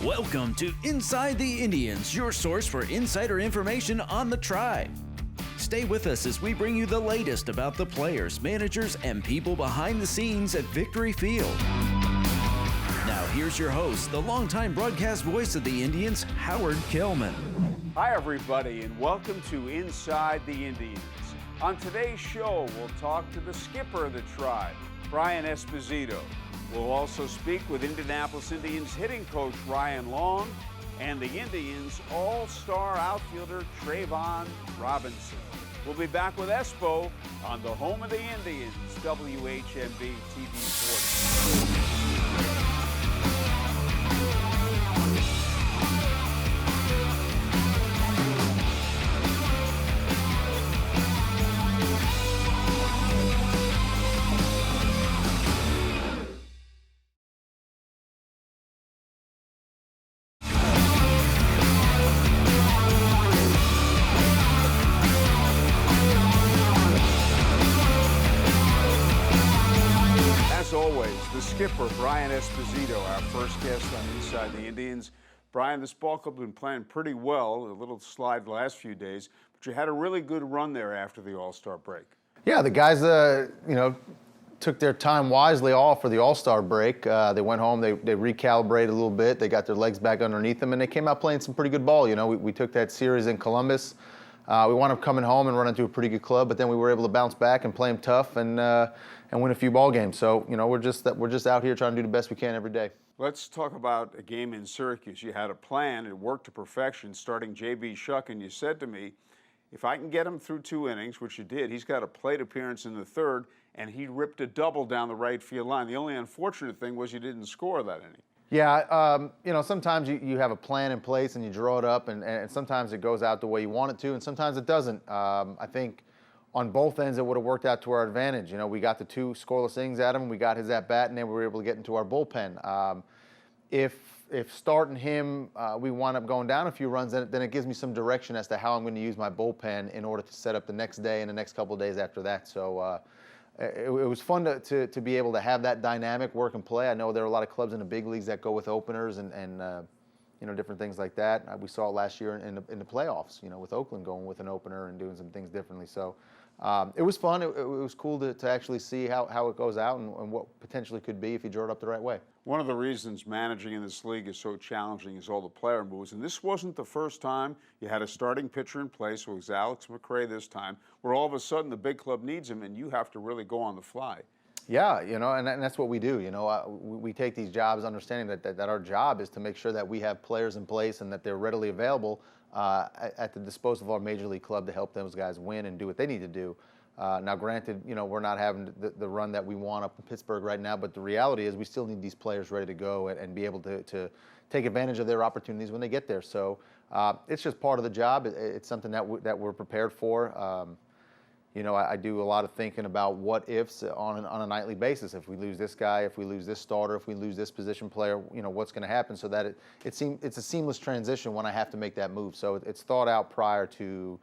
Welcome to Inside the Indians, your source for insider information on the Tribe. Stay with us as we bring you the latest about the players, managers, and people behind the scenes at Victory Field. Now here's your host, the longtime broadcast voice of the Indians, Howard Kellman. Hi everybody, and welcome to Inside the Indians. On today's show, we'll talk to the skipper of the Tribe, Brian Esposito. We'll also speak with Indianapolis Indians hitting coach Ryan Long and the Indians all-star outfielder Trayvon Robinson. We'll be back with Espo on the home of the Indians, WHMB TV 40. As always, the skipper, Brian Esposito, our first guest on Inside the Indians. Brian, this ball club has been playing pretty well, a little slide the last few days, but you had a really good run there after the All-Star break. Yeah, the guys, took their time wisely off for the All-Star break. They went home, they recalibrated a little bit, they got their legs back underneath them, and they came out playing some pretty good ball. You know, we took that series in Columbus. We wound up coming home and running to a pretty good club, but then we were able to bounce back and play them tough and win a few ball games. So, you know, we're just out here trying to do the best we can every day. Let's talk about a game in Syracuse. You had a plan, it worked to perfection, starting J.B. Shuck, and you said to me, if I can get him through 2 innings, which you did, he's got a plate appearance in the third, and he ripped a double down the right field line. The only unfortunate thing was you didn't score that inning. Yeah, sometimes you have a plan in place and you draw it up, and sometimes it goes out the way you want it to, and sometimes it doesn't. I think on both ends it would have worked out to our advantage. You know, we got the 2 scoreless innings at him, we got his at-bat, and then we were able to get into our bullpen. If starting him, we wind up going down a few runs, then it gives me some direction as to how I'm going to use my bullpen in order to set up the next day and the next couple of days after that. So it was fun to be able to have that dynamic work and play. I know there are a lot of clubs in the big leagues that go with openers and different things like that. We saw it last year in the playoffs, with Oakland going with an opener and doing some things differently. So it was fun. It was cool to actually see how it goes out and what potentially could be if you drew it up the right way. One of the reasons managing in this league is so challenging is all the player moves, and this wasn't the first time you had a starting pitcher in place. It was Alex McRae this time, where all of a sudden the big club needs him, and you have to really go on the fly. Yeah, and that's what we do. We take these jobs understanding that our job is to make sure that we have players in place and that they're readily available at the disposal of our major league club to help those guys win and do what they need to do. Now, granted, we're not having the run that we want up in Pittsburgh right now, but the reality is we still need these players ready to go and be able to take advantage of their opportunities when they get there. So it's just part of the job. It's something that we're prepared for. I do a lot of thinking about what ifs on a nightly basis. If we lose this guy, if we lose this starter, if we lose this position player, what's going to happen, so that it's a seamless transition when I have to make that move. So it's thought out prior to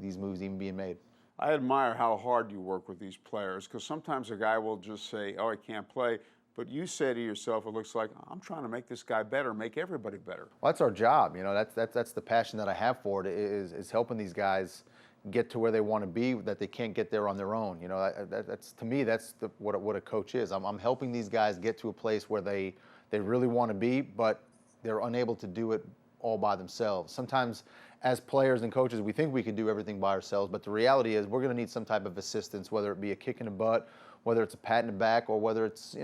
these moves even being made. I admire how hard you work with these players, because sometimes a guy will just say, oh, I can't play. But you say to yourself, it looks like, I'm trying to make this guy better, make everybody better. Well, that's our job. That's the passion that I have for it, is helping these guys get to where they want to be, that they can't get there on their own. That's to me, that's what a coach is. I'm helping these guys get to a place where they really want to be, but they're unable to do it all by themselves. Sometimes as players and coaches, we think we can do everything by ourselves, but the reality is we're going to need some type of assistance, whether it be a kick in the butt, whether it's a pat in the back, or whether it's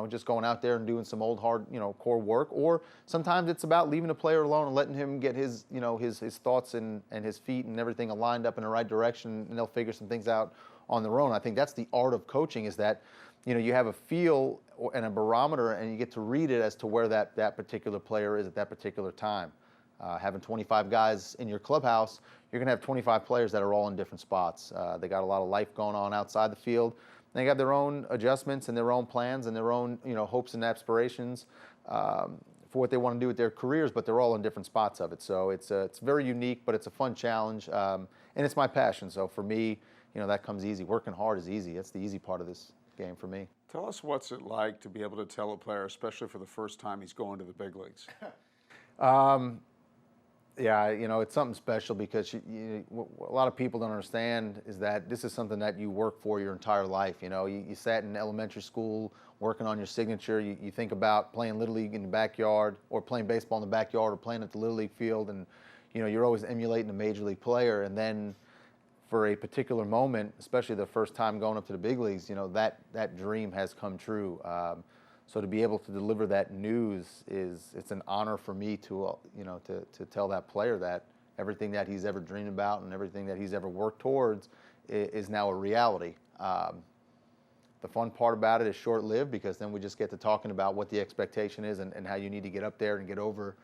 just going out there and doing some old hard core work, or sometimes it's about leaving a player alone and letting him get his his thoughts and his feet and everything aligned up in the right direction, and they'll figure some things out on their own. I think that's the art of coaching, is that you have a feel and a barometer, and you get to read it as to where that particular player is at that particular time. Having 25 guys in your clubhouse, you're going to have 25 players that are all in different spots. They got a lot of life going on outside the field. They got their own adjustments and their own plans and their own hopes and aspirations for what they want to do with their careers, but they're all in different spots of it. So it's very unique, but it's a fun challenge, and it's my passion. So for me, that comes easy. Working hard is easy. That's the easy part of this game for me. Tell us what's it like to be able to tell a player, especially for the first time he's going to the big leagues. Yeah, you know, it's something special because a lot of people don't understand is that this is something that you work for your entire life. You know, you sat in elementary school working on your signature. You think about playing Little League in the backyard or playing baseball in the backyard or playing at the Little League field. And, you know, you're always emulating a major league player. And then for a particular moment, especially the first time going up to the big leagues, you know, that dream has come true. So to be able to deliver that news it's an honor for me to to tell that player that everything that he's ever dreamed about and everything that he's ever worked towards is now a reality. The fun part about it is short-lived because then we just get to talking about what the expectation is and how you need to get up there and get over,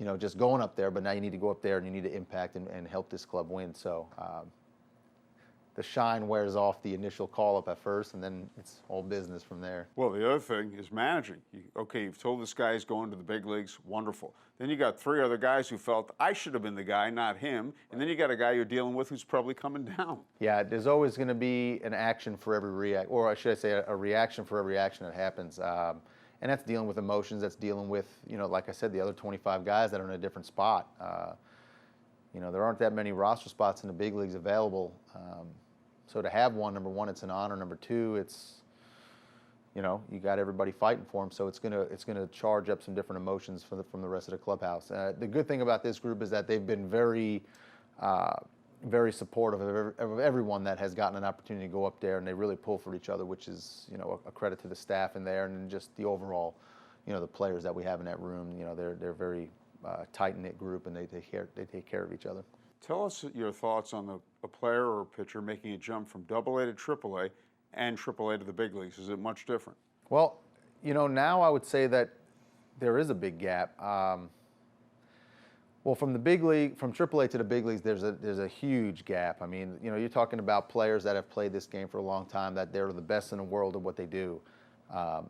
you know, just going up there. But now you need to go up there and you need to impact and help this club win. So the shine wears off the initial call-up at first, and then it's all business from there. Well, the other thing is managing. You've told this guy he's going to the big leagues, wonderful. Then you got 3 other guys who felt, I should have been the guy, not him. And then you got a guy you're dealing with who's probably coming down. Yeah, there's always going to be an action for every react, or should I say a reaction for every action that happens. And that's dealing with emotions. That's dealing with, you know, like I said, the other 25 guys that are in a different spot. You know, there aren't that many roster spots in the big leagues available. So to have one, number one, it's an honor. Number two, it's, you know, you got everybody fighting for him. So it's gonna charge up some different emotions from the rest of the clubhouse. The good thing about this group is that they've been very supportive of everyone that has gotten an opportunity to go up there, and they really pull for each other, which is, you know, a credit to the staff in there and just the overall, you know, the players that we have in that room. You know, they're very tight-knit group, and they take care of each other. Tell us your thoughts on a player or a pitcher making a jump from AA to AAA and AAA to the big leagues. Is it much different? Well, you know, now I would say that there is a big gap. Well, from AAA to the big leagues, there's a huge gap. I mean, you know, you're talking about players that have played this game for a long time, that they're the best in the world at what they do.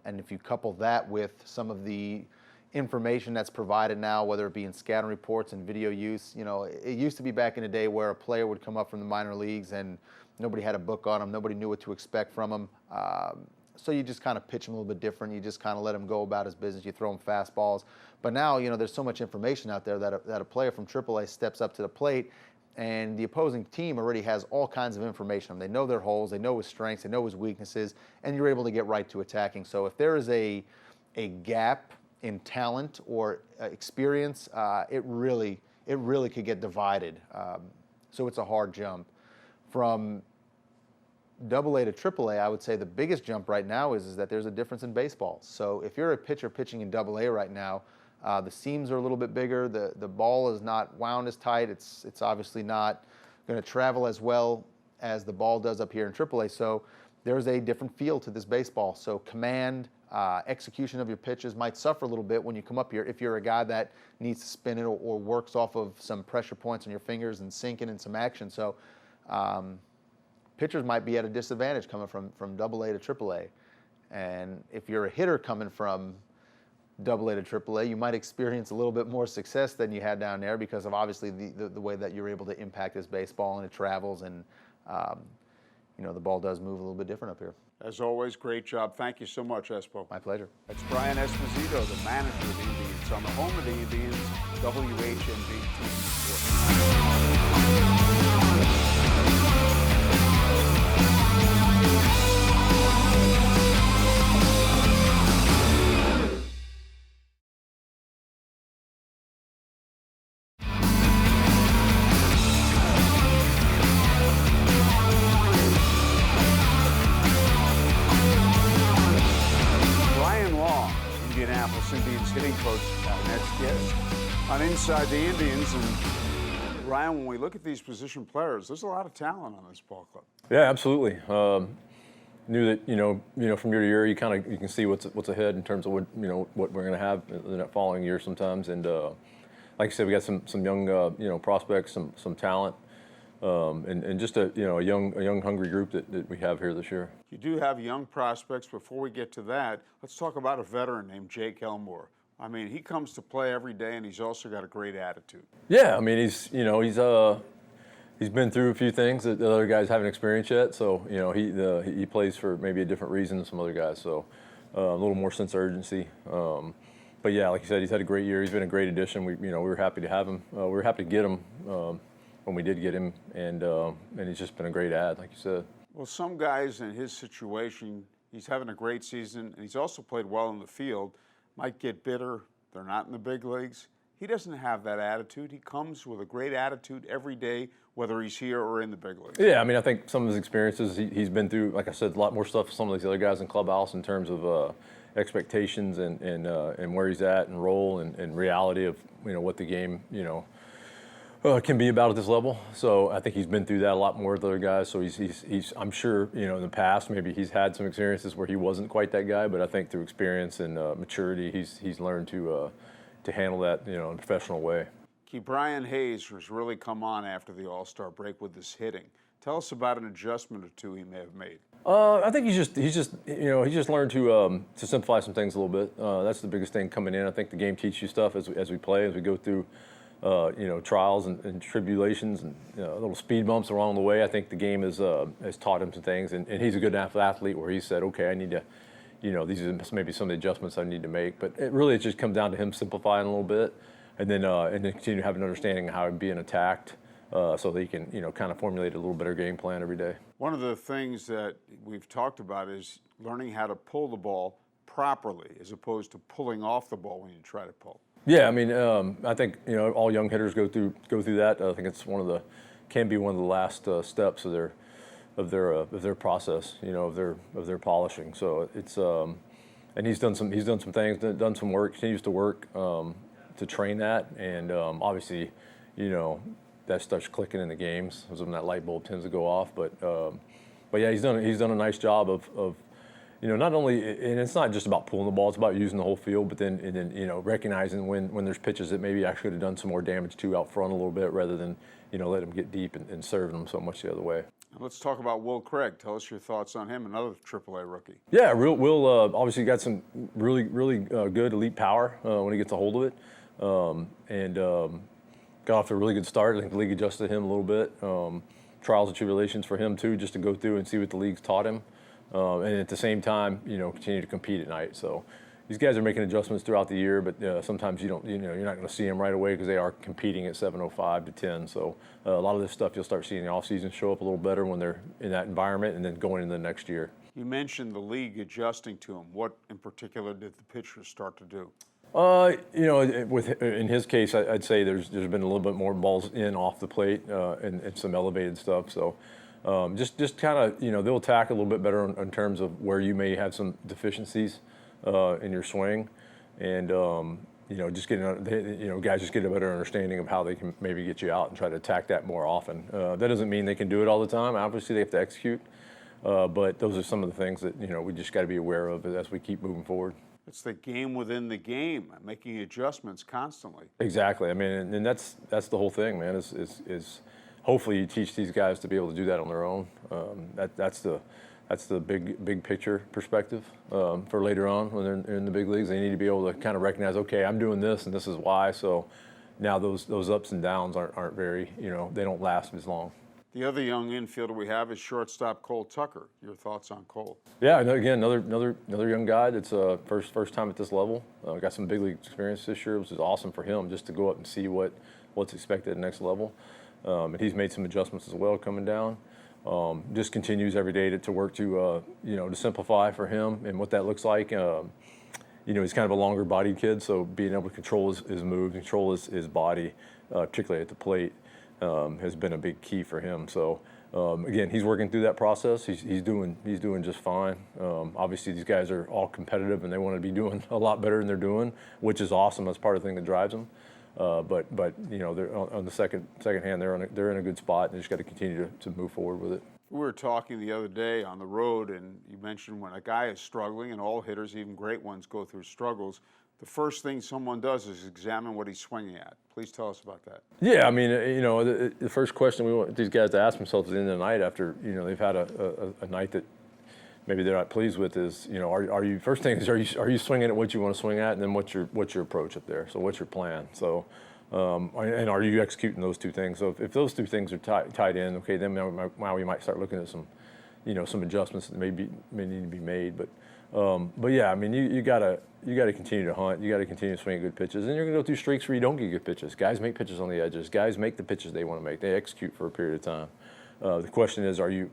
And if you couple that with some of the information that's provided now, whether it be in scouting reports and video use. You know, it used to be back in the day where a player would come up from the minor leagues and nobody had a book on him, nobody knew what to expect from him. So you just kind of pitch him a little bit different. You just kind of let him go about his business. You throw him fastballs. But now, you know, there's so much information out there that a player from AAA steps up to the plate, and the opposing team already has all kinds of information. They know their holes, they know his strengths, they know his weaknesses, and you're able to get right to attacking. So if there is a gap in talent or experience, it really could get divided. So it's a hard jump. From AA to AAA, I would say the biggest jump right now is that there's a difference in baseball. So if you're a pitcher pitching in AA right now, the seams are a little bit bigger. The ball is not wound as tight. It's obviously not going to travel as well as the ball does up here in AAA. So there's a different feel to this baseball. So command, execution of your pitches might suffer a little bit when you come up here if you're a guy that needs to spin it or works off of some pressure points on your fingers and sinking in some action. So pitchers might be at a disadvantage coming from AA to AAA. And if you're a hitter coming from AA to AAA, you might experience a little bit more success than you had down there because of obviously the way that you're able to impact this baseball and it travels and you know, the ball does move a little bit different up here. As always, great job. Thank you so much, Espo. My pleasure. That's Brian Esposito, the manager of the Indians, on the home of the Indians, WHMV Team Sports. Indians hitting coach, next guest on Inside the Indians. And Ryan, when we look at these position players, there's a lot of talent on this ball club. Yeah, absolutely. Knew that you know from year to year you can see what's ahead in terms of what we're going to have in that following year sometimes. And like I said, we got some young prospects, some talent. And just a young hungry group that we have here this year. You do have young prospects. Before we get to that, let's talk about a veteran named Jake Elmore. I mean, he comes to play every day, and he's also got a great attitude. Yeah, I mean he's he's been through a few things that the other guys haven't experienced yet. So he plays for maybe a different reason than some other guys. So a little more sense of urgency. But yeah, like you said, he's had a great year. He's been a great addition. We were happy to have him. We were happy to get him when we did get him, and he's just been a great add, like you said. Well, some guys in his situation, he's having a great season, and he's also played well in the field, might get bitter. They're not in the big leagues. He doesn't have that attitude. He comes with a great attitude every day, whether he's here or in the big leagues. Yeah, I mean, I think some of his experiences, he's been through, like I said, a lot more stuff with some of these other guys in clubhouse in terms of expectations and where he's at and role and reality of what the game can be about at this level. So I think he's been through that a lot more with other guys. So he's I'm sure in the past maybe he's had some experiences where he wasn't quite that guy, but I think through experience and maturity he's learned to handle that in a professional way. Brian Hayes has really come on after the All-Star break with his hitting. Tell us about an adjustment or two he may have made. I think he's just learned to simplify some things a little bit. That's the biggest thing coming in. I think the game teaches you stuff as we play, as we go through trials and tribulations and little speed bumps along the way. I think the game has taught him some things, and he's a good enough athlete where he said, okay, I need to, these are maybe some of the adjustments I need to make. But it just comes down to him simplifying a little bit, and then continue to have an understanding of how he's being attacked, so that he can kind of formulate a little better game plan every day. One of the things that we've talked about is learning how to pull the ball properly as opposed to pulling off the ball when you try to pull. Yeah, I mean, I think all young hitters go through that. I think it's can be one of the last steps of their process, of their polishing. So it's and he's done some things, done some work, continues to work to train that, and obviously, that starts clicking in the games. When that light bulb tends to go off, but yeah, he's done a nice job of not only, and it's not just about pulling the ball, it's about using the whole field, but then recognizing when there's pitches that maybe I should have done some more damage to out front a little bit rather than, let them get deep and serving them so much the other way. Let's talk about Will Craig. Tell us your thoughts on him, another AAA rookie. Yeah, Will obviously got some really good elite power when he gets a hold of it, and got off to a really good start. I think the league adjusted him a little bit. Trials and tribulations for him too, just to go through and see what the league's taught him. And at the same time, continue to compete at night. So these guys are making adjustments throughout the year, but sometimes you're not going to see them right away because they are competing at 7:05 to 10. So a lot of this stuff you'll start seeing in the offseason show up a little better when they're in that environment and then going into the next year. You mentioned the league adjusting to him. What in particular did the pitchers start to do? In his case, I'd say there's been a little bit more balls in off the plate and some elevated stuff. So. Just kind of, they'll attack a little bit better in terms of where you may have some deficiencies in your swing, and just getting, guys just get a better understanding of how they can maybe get you out and try to attack that more often. That doesn't mean they can do it all the time. Obviously, they have to execute, but those are some of the things that we just got to be aware of as we keep moving forward. It's the game within the game, making adjustments constantly. Exactly. I mean, and that's the whole thing, man. Is hopefully you teach these guys to be able to do that on their own. That's the big picture perspective for later on when they're in the big leagues. They need to be able to kind of recognize, okay, I'm doing this and this is why. So now those ups and downs aren't very, they don't last as long. The other young infielder we have is shortstop Cole Tucker. Your thoughts on Cole? Yeah, again, another young guy that's first time at this level. Got some big league experience this year, which is awesome for him just to go up and see what's expected at the next level. And he's made some adjustments as well coming down. Just continues every day to work to simplify for him and what that looks like. He's kind of a longer bodied kid, so being able to control his moves, control his body, particularly at the plate, has been a big key for him. So again, he's working through that process. He's doing just fine. Obviously, these guys are all competitive and they want to be doing a lot better than they're doing, which is awesome. That's part of the thing that drives them. But they're on the second hand. They're in a good spot, and they just got to continue to move forward with it. We were talking the other day on the road, and you mentioned when a guy is struggling, and all hitters, even great ones, go through struggles. The first thing someone does is examine what he's swinging at. Please tell us about that. Yeah, I mean, the first question we want these guys to ask themselves at the end of the night after they've had a night that maybe they're not pleased with is, are you swinging at what you want to swing at, and then what's your approach up there? So what's your plan? So And are you executing those two things? So if those two things are tied in, okay, then now we might start looking at some, some adjustments that may need to be made. But yeah, I mean, you gotta continue to hunt. You gotta continue to swing good pitches, and you're gonna go through streaks where you don't get good pitches. Guys make pitches on the edges. Guys make the pitches they want to make. They execute for a period of time. The question is, are you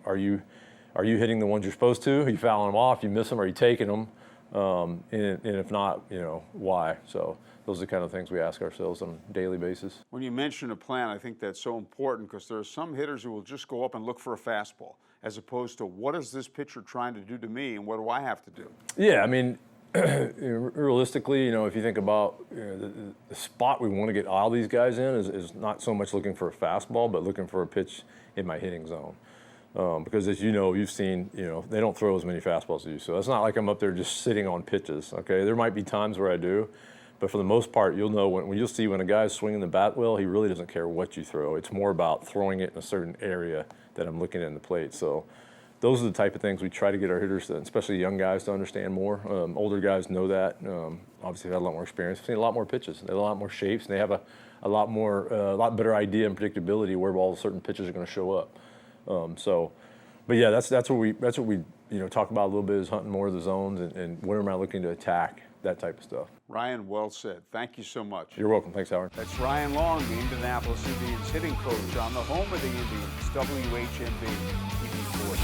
hitting the ones you're supposed to? Are you fouling them off? You miss them? Are you taking them? And if not, why? So those are the kind of things we ask ourselves on a daily basis. When you mention a plan, I think that's so important because there are some hitters who will just go up and look for a fastball as opposed to what is this pitcher trying to do to me and what do I have to do? Yeah, I mean, realistically, if you think about the spot we want to get all these guys in is not so much looking for a fastball, but looking for a pitch in my hitting zone. Because as you've seen, they don't throw as many fastballs as you. So it's not like I'm up there just sitting on pitches, okay? There might be times where I do, but for the most part, you'll know when you'll see when a guy's swinging the bat well, he really doesn't care what you throw. It's more about throwing it in a certain area that I'm looking at the plate. So those are the type of things we try to get our hitters, especially young guys, to understand more. Older guys know that. Obviously, they've had a lot more experience. They've seen a lot more pitches. They have a lot more shapes, and they have a lot better idea and predictability where all certain pitches are going to show up. But yeah, that's what we talk about a little bit, is hunting more of the zones and where am I looking to attack, that type of stuff. Ryan, well said. Thank you so much. You're welcome. Thanks, Howard. That's Ryan Long, the Indianapolis Indians hitting coach on the home of the Indians, WHMB TV 40.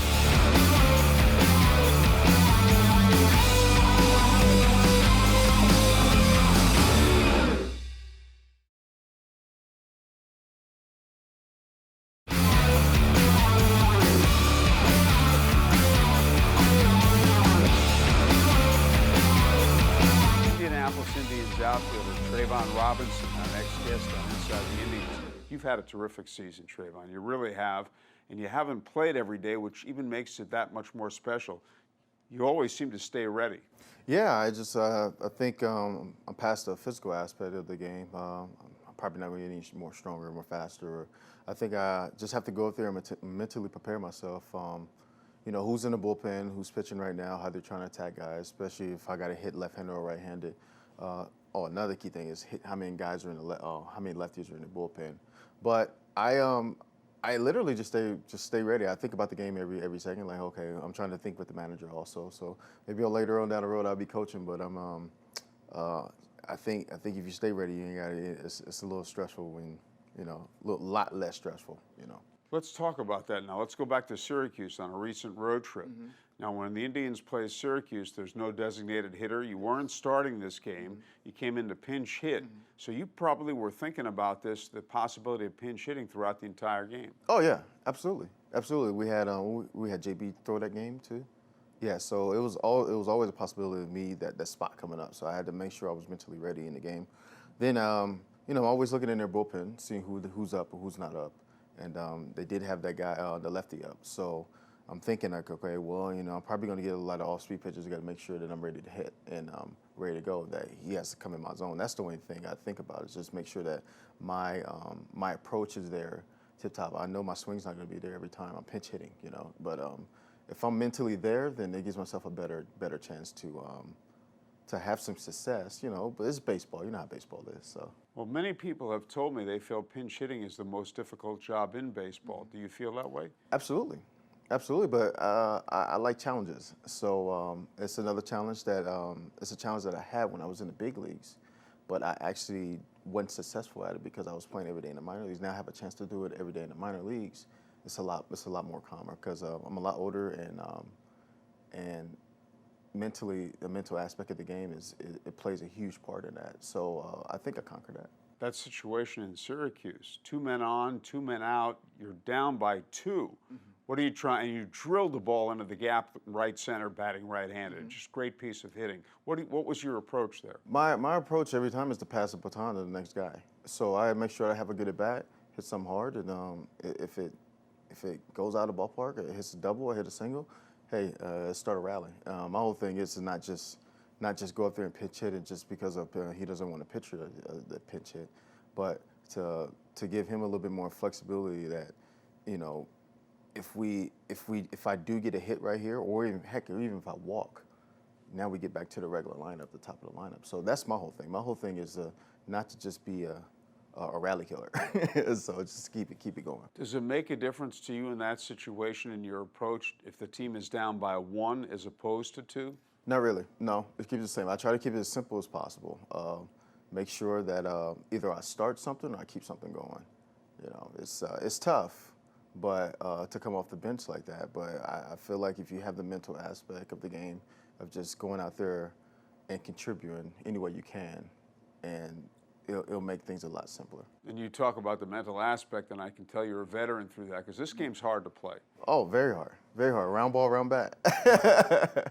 Indians outfielder Trayvon Robinson, our next guest on Inside the Indians. You've had a terrific season, Trayvon. You really have. And you haven't played every day, which even makes it that much more special. You always seem to stay ready. Yeah, I think I'm past the physical aspect of the game. I'm probably not going to get any more stronger, more faster. I think I just have to go out there and mentally prepare myself. Who's in the bullpen, who's pitching right now, how they're trying to attack guys, especially if I got to hit left-handed or right-handed. Another key thing is how many guys are in how many lefties are in the bullpen. But I literally just stay ready. I think about the game every second. Like, okay, I'm trying to think with the manager also. So maybe later on down the road I'll be coaching. But I think if you stay ready, you ain't got it. It's a little stressful when lot less stressful. Let's talk about that now. Let's go back to Syracuse on a recent road trip. Mm-hmm. Now, when the Indians play Syracuse, there's no designated hitter. You weren't starting this game. Mm-hmm. You came in to pinch hit. Mm-hmm. So you probably were thinking about the possibility of pinch hitting throughout the entire game. Oh yeah, absolutely, absolutely. We had JB throw that game too. Yeah, so it was always a possibility of me that spot coming up. So I had to make sure I was mentally ready in the game. Then always looking in their bullpen, seeing who's up or who's not up. And they did have that guy, the lefty, up. So I'm thinking, like, okay, well, I'm probably going to get a lot of off-speed pitches. I got to make sure that I'm ready to hit and ready to go, that he has to come in my zone. That's the only thing I think about, is just make sure that my approach is there tip-top. I know my swing's not going to be there every time I'm pinch hitting, But if I'm mentally there, then it gives myself a better chance to have some success, but it's baseball. You know how baseball is, so. Well, many people have told me they feel pinch hitting is the most difficult job in baseball. Do you feel that way? Absolutely. Absolutely, but I like challenges. So it's another challenge it's a challenge that I had when I was in the big leagues, but I actually wasn't successful at it because I was playing every day in the minor leagues. Now I have a chance to do it every day in the minor leagues. It's a lot more calmer because I'm a lot older, and mentally, the mental aspect of the game it plays a huge part in that. So I think I conquered that. That situation in Syracuse, 2 men on, 2 men out, you're down by 2. Mm-hmm. What are you trying? You drilled the ball into the gap, right center, batting right-handed. Mm-hmm. Just great piece of hitting. What was your approach there? My approach every time is to pass the baton to the next guy. So I make sure I have a good at bat, hit something hard, and if it goes out of the ballpark, it hits a double or hit a single, hey, start a rally. My whole thing is to not just go up there and pitch hit it just because he doesn't want to pitch the pitch hit, but to give him a little bit more flexibility that, if I do get a hit right here, or even if I walk, now we get back to the regular lineup, the top of the lineup. So that's my whole thing. My whole thing is not to just be a a rally killer. So just keep it going. Does it make a difference to you in that situation in your approach if the team is down by 1 as opposed to 2? Not really. No, it keeps it the same. I try to keep it as simple as possible. Make sure that either I start something or I keep something going. You know, it's tough, but to come off the bench like that. But I feel like if you have the mental aspect of the game of just going out there and contributing any way you can, and it'll make things a lot simpler. And you talk about the mental aspect, and I can tell you're a veteran through that because this game's hard to play. Oh, very hard. Very hard. Round ball, round bat.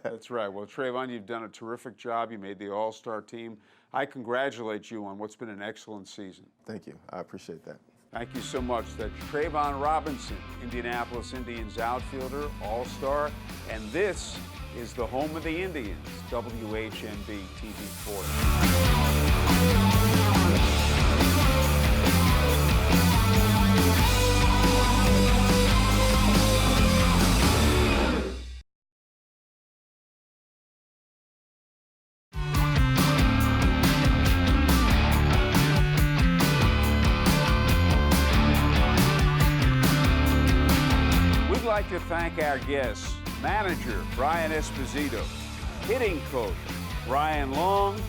That's right. Well, Trayvon, you've done a terrific job. You made the All-Star team. I congratulate you on what's been an excellent season. Thank you. I appreciate that. Thank you so much. That's Trayvon Robinson, Indianapolis Indians outfielder, All-Star. And this is the home of the Indians, WHMB TV 40. I'd like to thank our guests, manager Brian Esposito, hitting coach Brian Long,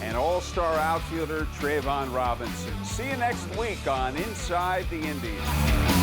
and all-star outfielder Trayvon Robinson. See you next week on Inside the Indians.